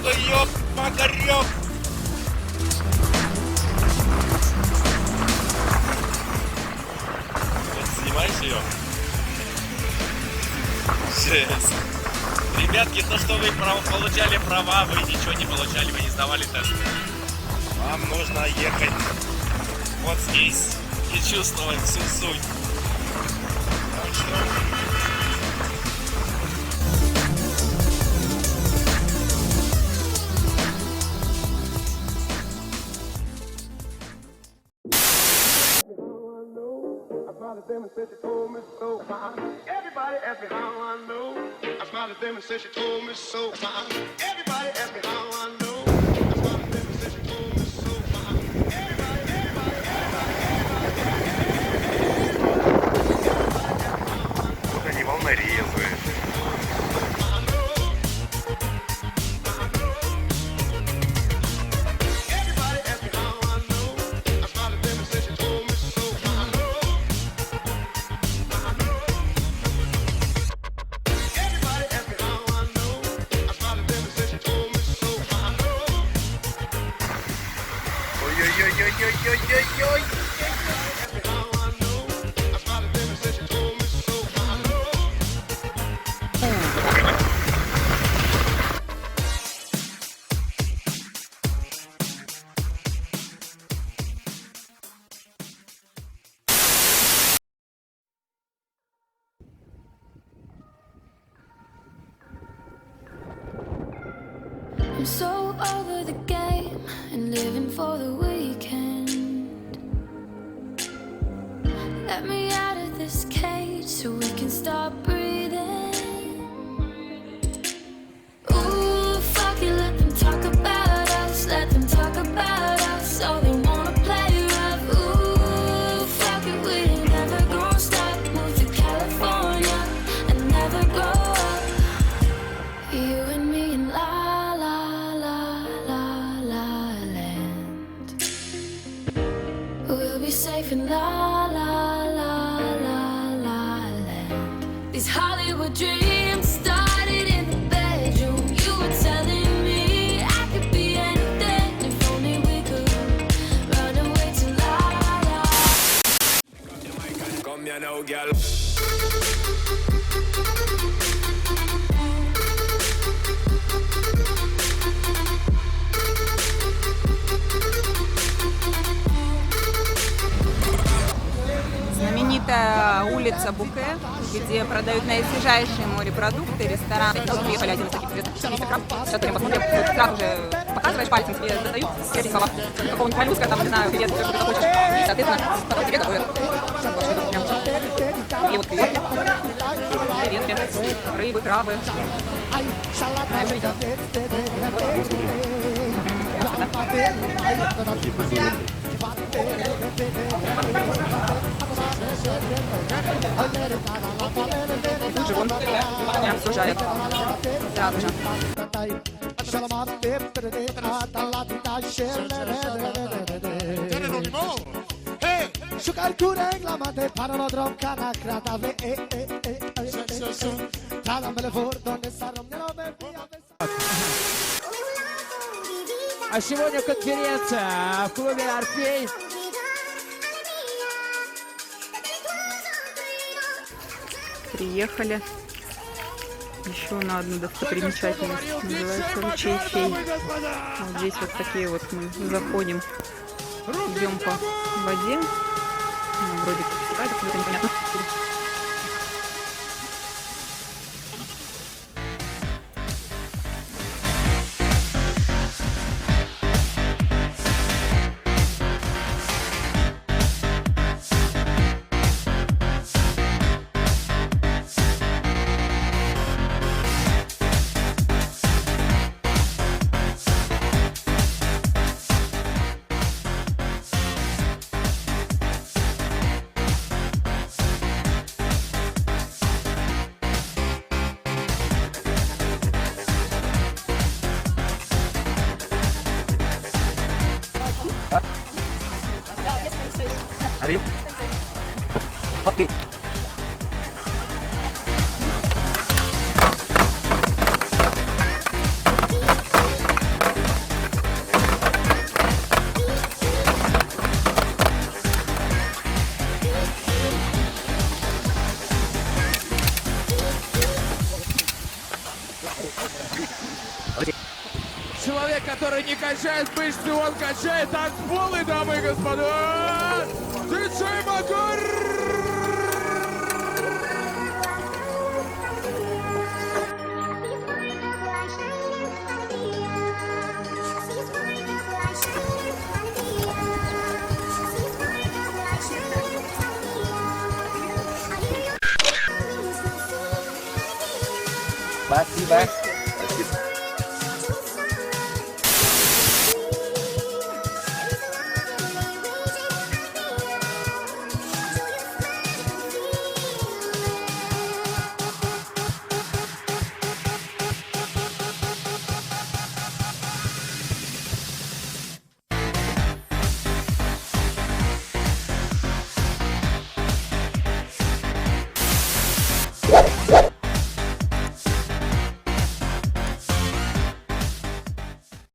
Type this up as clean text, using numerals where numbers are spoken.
дорогу, ёп, макарёк! Снимаешь ее? Жесть. Ребятки, то, что вы получали права, вы ничего не получали, вы не сдавали тест. Вам нужно ехать вот здесь и чувствовать всю суть. Так что... Everybody asked me how I know. I smiled at them and said she told me so. Everybody asked me how I know. I smiled at them and said she told me so. Только не волнорезвые. Ой-ой-ой-ой-ой-ой-ой-ой! I'm so over the game and living for the weekend. Let me out of this cage so we can stop breathing. Ooh, fuck it, let them talk about us. Let them talk about us. All they wanna play rough. Ooh, fuck it, we ain't never gonna stop. Move to California and never grow up. You and me and la la la la la land. We'll be safe in la la la la la land. These Hollywood dreams started in the bedroom. You were telling me I could be anything if only we could run away to la la. Come here now, girl. Знаменитая улица Буке, где продают наисвежайшие морепродукты, ресторан. Приехали один из таких списков. Сейчас мы посмотрим, сразу уже показываешь пальцем, тебе задают эти слова. Какого-нибудь моллюска, там, не знаю, привет, что ты хочешь. И, соответственно, потом тебе готовят. И вот креветки, рыбы, крабы. Тут же вон прям все жарят сразу же. А сегодня конференция в клубе «Орфей». Приехали еще на одну достопримечательность, называется Ручей фей. Вот здесь вот такие вот мы заходим, идем по воде, ну, вроде как фестиваль, какой-то непонятно. Arriba. Ok. человек, который не качает мышцы, он качает танцполы, дамы и господа! Диджей Макар! Спасибо.